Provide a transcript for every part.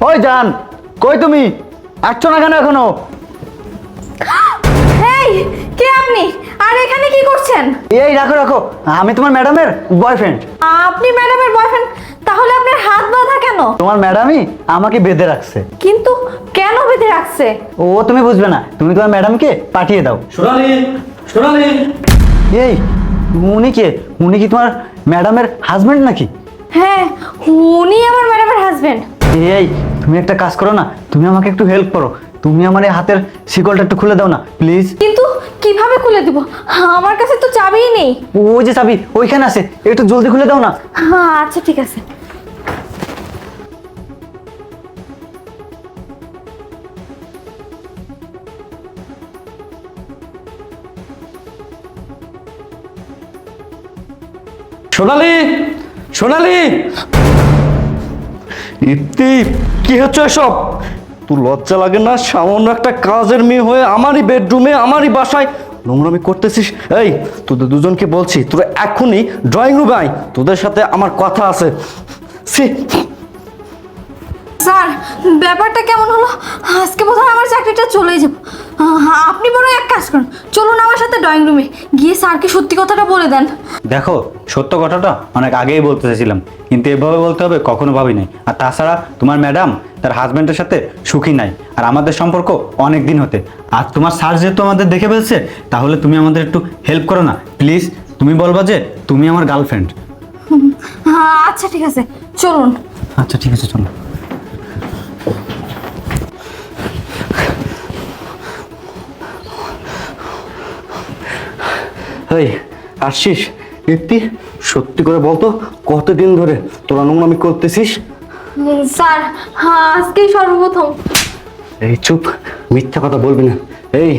ওই জান, কই তুমি? আসছো না কেন এখনো? এই কে আপনি? আর এখানে কি করছেন? এই রাখো রাখো, আমি তোমার ম্যাডামের বয়ফ্রেন্ড। আপনি ম্যাডামের বয়ফ্রেন্ড? তাহলে আপনার হাত বাঁধা কেন? তোমার ম্যাডামই আমাকে বেঁধে রাখছে। কিন্তু কেন বেঁধে রাখছে? ও তুমি বুঝবে না, তুমি তোমার ম্যাডামকে পাঠিয়ে দাও। সোনালি, সোনালি, এই উনি কে? উনি কি তোমার ম্যাডামের হাজবেন্ড নাকি? হ্যাঁ, উনি আমার ম্যাডামের হাজবেন্ড। এই তুমি একটা কাজ করো না, তুমি আমাকে একটু হেল্প করো। তুমি আমার এই হাতের শিকলটা একটু খুলে দাও না প্লিজ। কিন্তু কিভাবে খুলে দিব? আমার কাছে তো চাবিই নেই। ওই যে চাবি ওইখানে আছে, একটু জলদি খুলে দাও না। আচ্ছা ঠিক আছে। সোনালি, সোনালি, ইতি কি হচ্ছে এসব? তোর লজ্জা লাগে না? সামান্য একটা কাজের মেয়ে হয়ে আমারই বেডরুমে, আমারই বাসায় নোংরামি করতেছিস? এই তোদের দুজনকে বলছি, তোরা এখনই ড্রয়িং রুমে আয়, তোদের সাথে আমার কথা আছে। সি স্যার, ব্যাপারটা কেমন হলো? আজকে বোধহয় আমার চাকরিটা চলেই যাব। আপনি বরং এক কাজ করুন, চলুন আমার সাথে ড্রয়িং রুমে গিয়ে স্যারকে সত্যি কথাটা বলে দেন। দেখো, সত্য কথাটা অনেক আগেই বলতে চাইছিলাম, কিন্তু এভাবে বলতে হবে কখনো ভাবি নাই। আর তাছাড়া তোমার ম্যাডাম তার হাজব্যান্ডের সাথে সুখী নাই, আর আমাদের সম্পর্ক অনেক দিন হতে। আর তোমার স্যার যেহেতু আমাদের দেখে ফেলছে, তাহলে তুমি আমাদের একটু হেল্প করো না প্লিজ। তুমি বলবা যে তুমি আমার গার্লফ্রেন্ড। আচ্ছা ঠিক আছে, চলুন। আচ্ছা ঠিক আছে, চলো। এই আসছিস? ইতি সত্যি করে বলতো, কতদিন ধরে তোরা নোংরামি করতেছিস? স্যার, আজকেই সর্বপ্রথম। এই চুপ, মিথ্যা কথা বলবি না। এই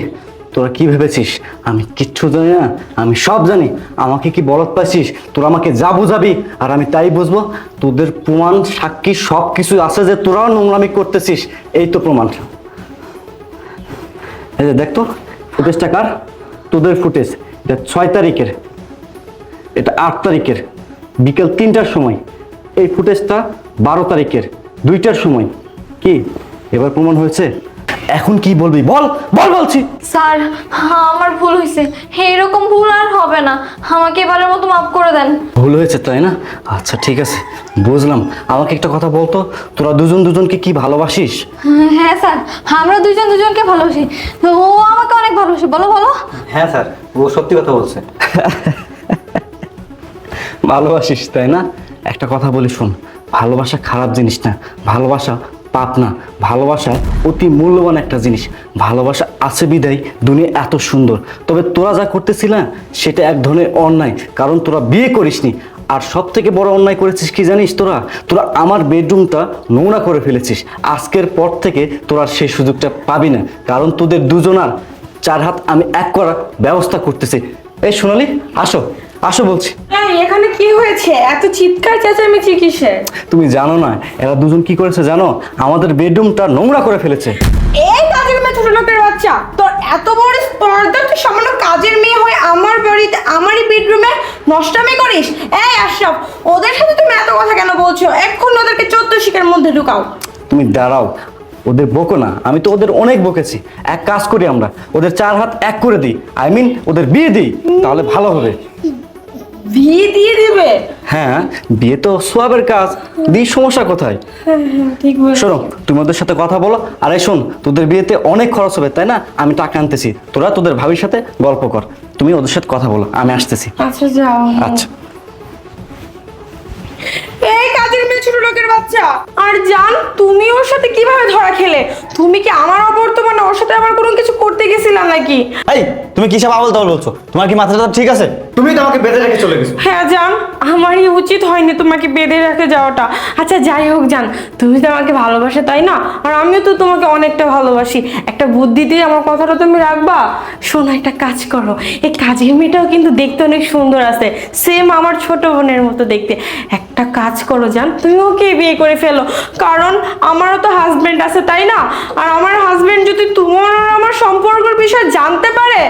তোরা কি ভেবেছিস আমি কিচ্ছু জানি না? আমি সব জানি। আমাকে কি বলদ পাইছিস? তোরা আমাকে যা বুঝাবি আর আমি তাই বুঝবো। তোদের প্রমাণ সাক্ষী সব কিছু আছে যে তোরাও নোংরামি করতেছিস। এই তো প্রমাণ। এই যে দেখ তো, ফুটেজটা কার? তোদের ফুটেজ। এটা 6 তারিখের, এটা 8 তারিখের বিকেল 3টার সময়। এই ফুটেজটা 12 তারিখের 2টার সময়। কি এবার প্রমাণ হয়েছে? এখন কি বলবি? বল বল বলছি। স্যার, আমার ভুল হয়েছে, এরকম ভুল আর হবে না। আমাকে এবারের মতো মাফ করে দেন। ভুল হয়েছে তাই না? আচ্ছা ঠিক আছে, বুঝলাম। আমাকে একটা কথা বলতো, তোরা দুজন দুজনকে কি ভালোবাসিস? হ্যাঁ স্যার, আমরা দুজন দুজনকে ভালোবাসি। ও আমাকে অনেক ভালোবাসে। বলো বলো। হ্যাঁ স্যার, ও সত্যি কথা বলছে। ভালোবাসিস তাই না? একটা কথা বলি শোন, ভালোবাসা খারাপ জিনিস না, ভালোবাসা পাপ না, ভালোবাসা অতি মূল্যবান একটা জিনিস। ভালোবাসা আছে বিদায় দুনিয়া এত সুন্দর। তবে তোরা যা করতেছিস না, সেটা এক ধরনের অন্যায়, কারণ তোরা বিয়ে করিসনি। আর সব থেকে বড় অন্যায় করেছিস কি জানিস? তোরা তোরা আমার বেডরুমটা নোংরা করে ফেলেছিস। আজকের পর থেকে তোরা সেই সুযোগটা পাবি না, কারণ তোদের দুজনার 4 হাত আমি এক করার ব্যবস্থা করতেছি। এই সোনালি, আসো আসো বলছি। এই এখানে কি হয়েছে? এত চিৎকার চেঁচামেচি কিসের? তুমি জানো না এরা দুজন কি করেছে জানো? আমাদের বেডরুমটা নোংরা করে ফেলেছে। এই কাজের মেয়ে, ছোট লোকের বাচ্চা, তোর এত বড় স্পর্ধা, তুই সামান্য কাজের মেয়ে হয়ে আমার বাড়িতে আমারই বেডরুমে নষ্টামি করিস? এই আশরাফ, ওদের সাথে তুমি এত কথা কেন বলছো? এখন ওদেরকে 14 শিকের মধ্যে ঢুকাও। তুমি দাঁড়াও, ওদের বকো না। আমি তো ওদের অনেক বকেছি। এক কাজ করি, আমরা ওদের 4 হাত এক করে দিই, আই মিন ওদের বিয়ে দিই, তাহলে ভালো হবে। বিয়ে দিয়ে দিবে? হ্যাঁ, বিয়ে তো সোয়াবের কাজ, দিই, সমস্যা কোথায়? ঠিক বলছো। শোনো, তুমি ওদের সাথে কথা বলো। আর এই শোন, তোদের বিয়েতে অনেক খরচ হবে তাই না? আমি টাকা আনতেছি, তোরা তোদের ভাবির সাথে গল্প কর। তুমি ওদের সাথে কথা বলো, আমি আসতেছি। আচ্ছা যাও। আচ্ছা। এই কাজের মেয়ে, ছোট লোকের বাচ্চা, আর জান তুমি ওর সাথে কিভাবে ধরা খেলে? তুমি কি আমার অবর্তমানে ওর সাথে আবার কোনো কিছু করতে গেছিলা নাকি? এই তুমি কিসব আবল তাবল বলছো? তোমার কি মাথাটা ঠিক আছে? তুমি তো আমাকে বেঁধে রেখে চলে গেছো। হ্যাঁ জান, আমারই উচিত হয়নি তোমাকে বেঁধে রেখে যাওয়াটা। আচ্ছা যাই হোক জান, তুমি তো আমাকে ভালোবাসো তাই না? আর আমিও তো তোমাকে অনেকটা ভালোবাসি। একটা বুদ্ধি দিয়ে আমার কথাটা তুমি রাখবা? শোনো, একটা কাজ করো। এই কাজের মেয়েটাও কিন্তু দেখতে অনেক সুন্দর আছে, সেম আমার ছোট বোনের মতো দেখতে। একটা কাজ করো জান, তুমি ওকে বিয়ে করে ফেলো, কারণ আমারও তো হাজবেন্ড আছে তাই না? আর আমার হাজবেন্ড যদি তোমার আর আমার সম্পর্কের বিষয়ে জানতে পারে,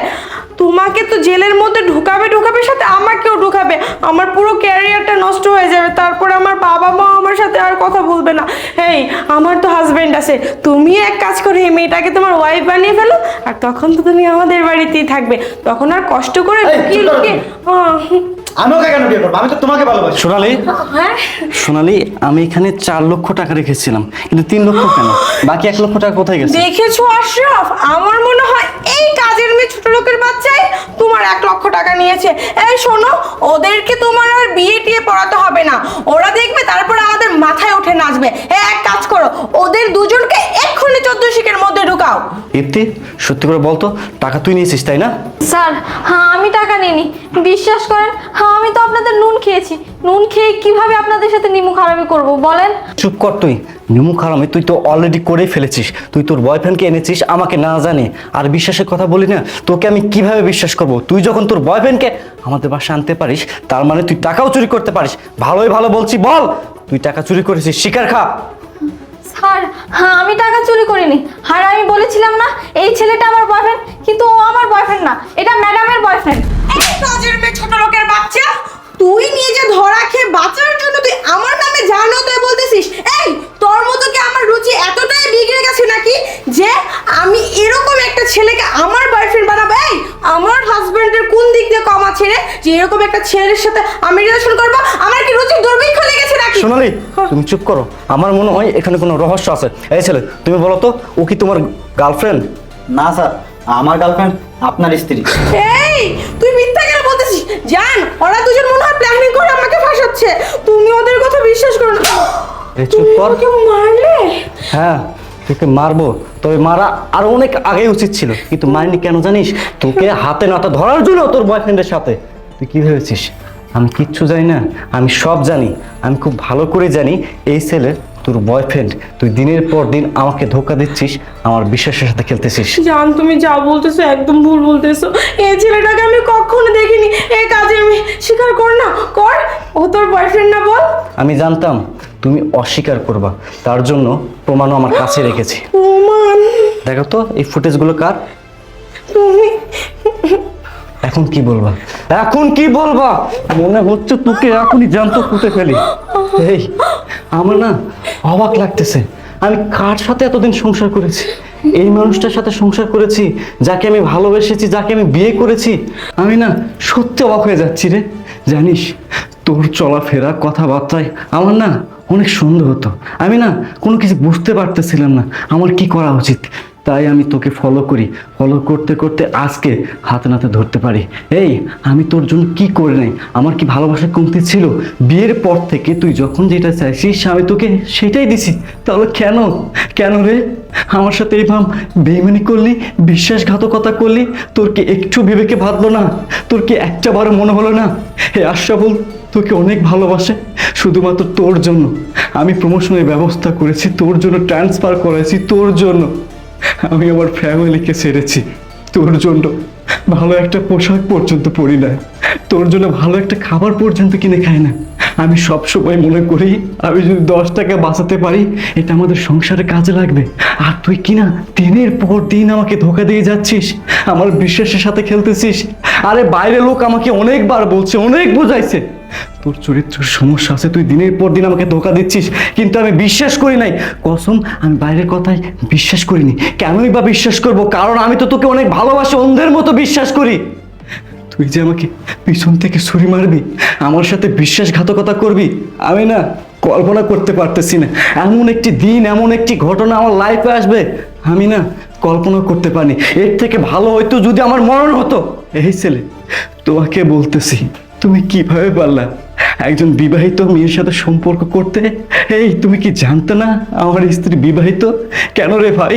তোমাকে তো জেলের মধ্যে ঢুকাবে সাথে আমাকেও ঢুকাবে, আমার পুরো ক্যারিয়ারটা নষ্ট হয়ে যাবে, তারপরে আমার বাবা মা আমার সাথে আর কথা বলবে না। এই আমার তো হাজবেন্ড আছে, তুমি এক কাজ করে এই মেয়েটাকে তোমার ওয়াইফ বানিয়ে ফেলো, আর তখন তো তুমি আমাদের বাড়িতেই থাকবে, তখন আর কষ্ট করে লুকিয়ে লুকিয়ে আমি ওকে কেন বিয়ে করবো? আমি তো তোমাকে ভালোবাসি। সোনালি, হ্যাঁ সোনালি, আমি এখানে 4 লক্ষ টাকা রেখেছিলাম, কিন্তু 3 লক্ষ কেন? বাকি 1 লক্ষ টাকা কোথায় গেছে? দেখেছো আশরাফ, আমার মনে হয় এই কাজের মেয়ে ছোট লোকের বাচ্চাই তোমার 1 লক্ষ টাকা নিয়েছে। এই শোনো, ওদেরকে তোমার আর বিয়ে টিয়ে পড়াতে হবে না, ওরা দেখবে তারপর আমাদের মাথায় উঠে নাচবে। এক কাজ করো, ওদের দুজনকে এক্ষুনি 14 শিকের মধ্যে ঢুকাও। ইপ্তি, সত্যি করে বলতো, টাকা তুই নিয়েছিস তাই না? স্যার হ্যাঁ আমি টাকা নিইনি, বিশ্বাস করেন। হ্যাঁ আমি তো আপনাদের নুন খেয়েছি, নুন খেয়ে কিভাবে আপনাদের সাথে নিমু খারাপি করব বলেন? চুপ কর তুই, নিমু খারামি তুই তো অলরেডি করেই ফেলেছিস। তুই তোর বয়ফ্রেন্ডকে এনেছিস আমাকে না জানে, আর বিশ্বাসের কথা বলি না, তোকে আমি কিভাবে বিশ্বাস করব? তুই যখন তোর বয়ফ্রেন্ডকে আমাদের বাসায় আনতে পারিস, তার মানে তুই টাকাও চুরি করতে পারিস। ভালোই ভালো বলছি, বল তুই টাকা চুরি করেছিস, স্বীকার খা। স্যার হ্যাঁ আমি টাকা চুরি করিনি, আর আমি বলেছিলাম না এই ছেলেটা আমার বয়ফ্রেন্ড, কিন্তু ও আমার বয়ফ্রেন্ড না, এটা ম্যাডামের বয়ফ্রেন্ড। এই কাজের মেয়ে ছোট লোকের বাচ্চা, তুই নিজে ধরা খেয়ে বাঁচার জন্য তুই আমার নামে জানো তুই বলতেছিস? এই তোর মতো কি আমার রুচি এতটাই বিগড়ে গেছে নাকি যে আমি এরকম একটা ছেলেকে আমার বয়ফ্রেন্ড বানাবো? এই আমার হাজবেন্ডের কোন দিক দিয়ে কম আছে রে যে এরকম একটা ছেলের সাথে আমি রিলেশন করবো? আমার কি রুচি দুর্ভিক্ষ লেগেছে নাকি? সোনালি, তুমি চুপ করো, আমার মনে হয় এখানে কোনো রহস্য আছে। এই ছেলে, তুমি বলো তো, ও কি তোমার গার্লফ্রেন্ড? না স্যার, আমার গার্লফ্রেন্ড আপনার স্ত্রী। এই তুই মিথ্যা কেন বলতেছিস? জান, ওরা দুজন মনে হয় প্ল্যানিং করে আমাকে ফাঁসাচ্ছে, তুমি ওদের কথা বিশ্বাস করো না। এই চুপ কর। আমাকে মারলে? হ্যাঁ, তোকে মারবো, তবে মারা আরো অনেক আগে উচিত ছিল, কিন্তু মারিনি কেন জানিস? তোকে হাতে নাতে ধরার জন্য তোর বয়ফ্রেন্ডের সাথে। তুই কি ভেবেছিস আমি কিচ্ছু জানি না? আমি সব জানি, আমি খুব ভালো করে জানি এই ছেলে তোর বয়ফ্রেন্ড। তুই দিনের পর দিন আমাকে ধোকা দিচ্ছিস, আমার বিশ্বাসের সাথে খেলতেছিস। জান, তুমি যা বলতেছো একদম ভুল বলতেছো, এই ছেলেটাকে আমি কখনো দেখিনি। এই কাজে আমি স্বীকার কর না, কর, ও তোর বয়ফ্রেন্ড না, বল। আমি জানতাম তুমি অস্বীকার করবা, তার জন্য প্রমাণও আমার কাছে রেখেছি। ওমান, দেখো তো এই ফুটেজগুলো কার। তুমি এখন কি বলবা? এখন কি বলবা? মনে হচ্ছে তোকে এখনই জানতো পুঁতে ফেলি। এই আমার না অবাক লাগতেছে, আমি কার সাথে এতদিন সংসার করেছি? এই মানুষটার সাথে সংসার করেছি যাকে আমি ভালোবেসেছি, যাকে আমি বিয়ে করেছি। আমি না সত্যি অবাক হয়ে যাচ্ছি রে। জানিস, তোর চলাফেরা কথাবার্তায় আমার না অনেক সন্দেহ হতো। আমি না কোনো কিছু বুঝতে পারতেছিলাম না আমার কি করা উচিত। তাই আমি তোকে ফলো করি, ফলো করতে করতে আজকে হাতে নাতে ধরতে পারি। এই আমি তোর জন্য কি করে নাই? আমার কি ভালোবাসা কমতি ছিল? বিয়ের পর থেকে তুই যখন যেটা চাইছিস আমি তোকে সেটাই দিছি, তাহলে কেন কেন রে আমার সাথে এইভাবে বেইমানি করলি, বিশ্বাসঘাতকতা করলি? তোর কি একটু বিবেকে বাঁধলো না? তোর কি একটা বারও মনে হলো না এই আশরাফুল তোকে অনেক ভালোবাসে? শুধুমাত্র তোর জন্য আমি প্রমোশনের ব্যবস্থা করেছি, তোর জন্য ট্রান্সফার করেছি, তোর জন্য আমি আমার ফ্যামিলিকে ছেড়েছি, তোর জন্য ভালো একটা পোশাক পর্যন্ত পরি না, তোর জন্য ভালো একটা খাবার পর্যন্ত কিনে খাই না। আমি সব সময় মনে করি আমি যদি 10 টাকা বাঁচাতে পারি এটা আমাদের সংসারে কাজে লাগবে। আর তুই কিনা দিনের পর দিন আমাকে ধোকা দিয়ে যাচ্ছিস, আমার বিশ্বাসের সাথে খেলতেছিস। আরে বাইরে লোক আমাকে অনেকবার বলছে, অনেক বোঝাইছে তোর চরিত্রের সমস্যা আছে, তুই দিনের পর দিন আমাকে ধোকা দিচ্ছিস, কিন্তু আমি বিশ্বাস করি নাই। কসম, আমি বাইরের কথায় বিশ্বাস করিনি। কেনই বা বিশ্বাস করব? কারণ আমি তো তোকে অনেক ভালোবাসি, অন্ধের মতো বিশ্বাস করি। তুই যে আমাকে পিছন থেকে ছুরি মারবি, আমার সাথে বিশ্বাসঘাতকতা করবি, আমি না কল্পনা করতে পারতেছি না। এমন একটি দিন, এমন একটি ঘটনা আমার লাইফে আসবে আমি না কল্পনা করতে পারিনি। এর থেকে ভালো হয়তো যদি আমার মরণ হতো। এই ছেলে, তোমাকে বলতেছি, তুমি কিভাবে পারলা একজন বিবাহিত মেয়ের সাথে সম্পর্ক করতে? এই তুমি কি জানতে না আমার স্ত্রী বিবাহিত? কেন রে ভাই,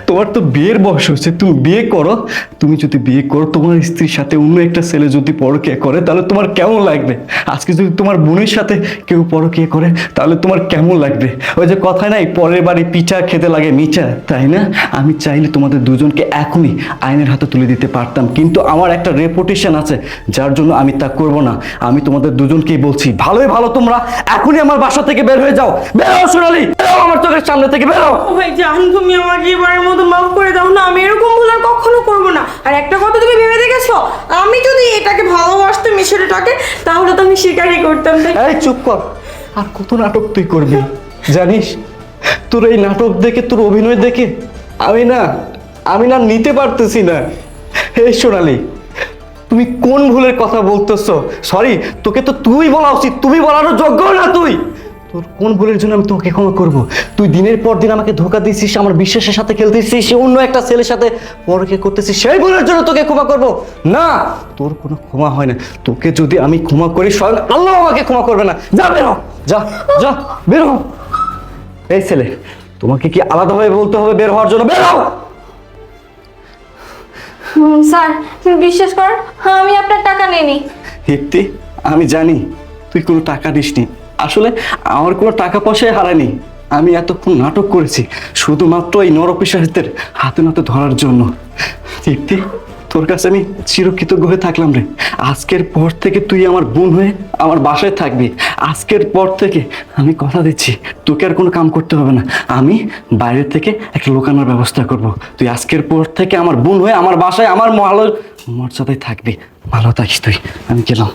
তোমার তো বিয়ের বয়স হচ্ছে, তুমি বিয়ে করো। তুমি যদি বিয়ে করো, তোমার স্ত্রীর সাথে অন্য একটা ছেলে যদি পরকীয়া করে তাহলে তোমার কেমন লাগবে? আজকে যদি তোমার বোনের সাথে কেউ পরকীয়া করে তাহলে তোমার কেমন লাগবে? ওই যে কথায় নাই, পরের বাড়ি পিঠা খেতে লাগে মিঠা, তাই না? আমি চাইলে তোমাদের দুজনকে এখনই আইনের হাতে তুলে দিতে পারতাম, কিন্তু আমার একটা রেপুটেশন আছে যার জন্য আমি তা করব না। আমি তোমাদের দুজনকেই বলছি, ভালোই ভালো তোমরা এখনই আমার বাসা থেকে বের হয়ে যাও। বেরো সোনালি, বেরো আমার চোখের সামনে থেকে, বেরো। ও ভাই জান, তুমি আমাকে এবারের মতো মাফ করে দাও না, আমি এরকম ভুল আর কখনো করবো না। আর একটা কথা তুমি ভেবে দেখেছো, পেরেছো? আমি যদি এটাকে ভালোবাসতাম এই ছেলেটাকে, তাহলে তো আমি স্বীকারই করতাম, তাই না? এই চুপ কর, আর কত নাটক তুই করবি জানিস? তোর এই নাটক দেখে, তোর অভিনয় দেখে আমি না নিতে পারতেছি না। এই সোনালি, তুমি কোন ভুলের কথা বলতেছো? সরি, তোকে তো তুই বলা উচিত, তুমি বলারও যোগ্য না তুই। তোর কোন ভুলের জন্য আমি তোকে ক্ষমা করব? তুই দিনের পর দিন আমাকে ধোকা দিচ্ছিস, আমার বিশ্বাসের সাথে খেলতেছিস, অন্য একটা ছেলের সাথে পরকে করতেছিস, সেই ভুলের জন্য তোকে ক্ষমা করব না? তোর কোনো ক্ষমা হয় না। তোকে যদি আমি ক্ষমা করি, স্বয়ং আল্লাহ আমাকে ক্ষমা করবে না। যা বেরো, যা যা বেরো। এই ছেলে, তোমাকে কি আলাদাভাবে বলতে হবে বের হওয়ার জন্য? বেরো। স্যার বিশ্বাস করেন, আমি আপনার টাকা নিইনি। হিপ্তি, আমি জানি তুই কোনো টাকা নিসনি। আসলে আমার কোনো টাকা পয়সাই হারায়নি। আমি এতক্ষণ নাটক করেছি শুধুমাত্র এই নরপিশাচদের হাতে নাতে ধরার জন্য। হিপ্তি, তোর কাছে আমি চিরকৃতজ্ঞ হয়ে থাকলাম রে। আজকের পর থেকে তুই আমার বোন হয়ে আমার বাসায় থাকবি। আজকের পর থেকে আমি কথা দিচ্ছি, তোকে আর কোনো কাম করতে হবে না। আমি বাইরে থেকে একটা লোকানোর ব্যবস্থা করব। তুই আজকের পর থেকে আমার বোন হয়ে আমার বাসায় আমার মর্যাদায় থাকবি। ভালো থাকিস তুই। আমি গেলাম।